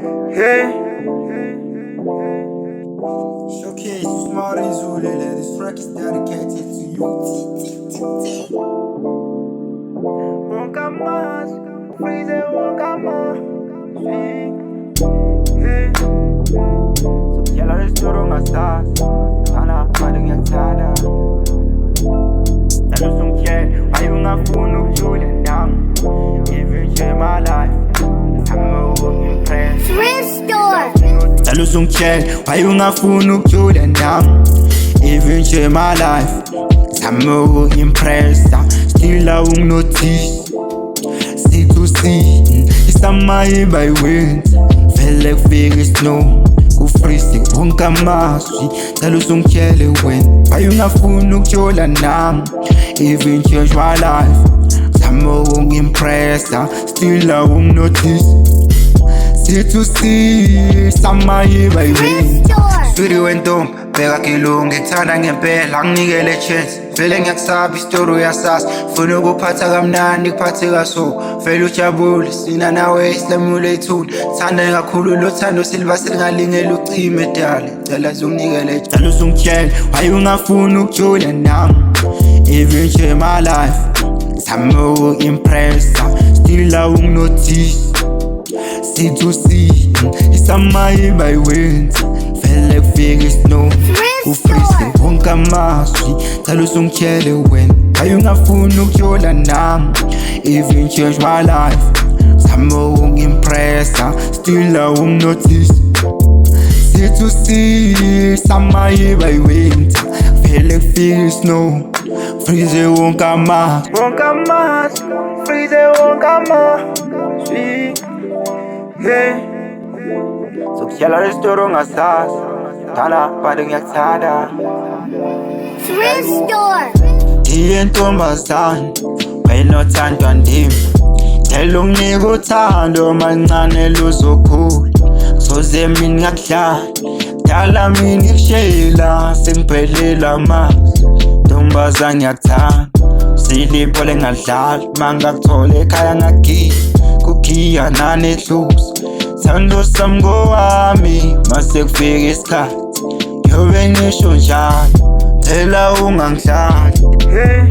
Hey. Showcase Smäräh I-Nzule, this track is dedicated to you. Wonka mas, freeze wonka mas. Hey. So yellow is durung asas. Sana padung yang sada. Lalu sungkian, ayu ngafuni ng'Jule ndam. Even share my life. I'm impressed. Thrift store. Lalu sungkian, ayu ngafuni ng'Jule ndam. Even share my life. I'm impressed. Still I won't notice. See to see, it's a my by wind. Feel like figure snow. Go freezing, wonka maswi. Lalu sungkiele when. Ayu ngafuni ng'Jule ndam. Even change my life. I'm impressed. Still I won't notice. See to see, samaye by wind. Sweetie went home, beka kilungu ngithanda ngempela anginikele chance. Vele ngiyakusaba istory yasasa, funa ukuphatha kamnandi kuphathe kaso. Vele ujabule sina nawe islamule ithuna. Thanda kakhulu lo thando silva silingalingela ucime dala. Cela unginikele, cela ungitshele why ungafuni ng'Jule nami. Even share my life, I'm impressed. Still I won't notice. See to see, it's a my by wind. Feel like figure snow. Go freezing, wonka maswi. Lalu sungkiele when. Ayu ngafuni ng'Jule nami. Even change my life. I'm impressed. Still I won't notice. See to see, samaye by wind. Feel like figure snow. Freeze wonka mas. Wonka mas. Freeze wonka mas. Hey. So yellow is durung asas. Sana padung yang sada. Thrift store. Intombazane wayinothandwa ndim. Cela unginike uthando mancane luzokhula. Soze mina ngakudlala dala mina ngikushayela sengiphelile amazwi. Ntombazane ngiyakuthanda silipho lengadlala mangakuthola ekhaya ngagiya kukhiya nanehluzo. Thando sami ngowami mase kufika isikhathi ngiyobe ngisho njalo cela ungangidlali. Hey.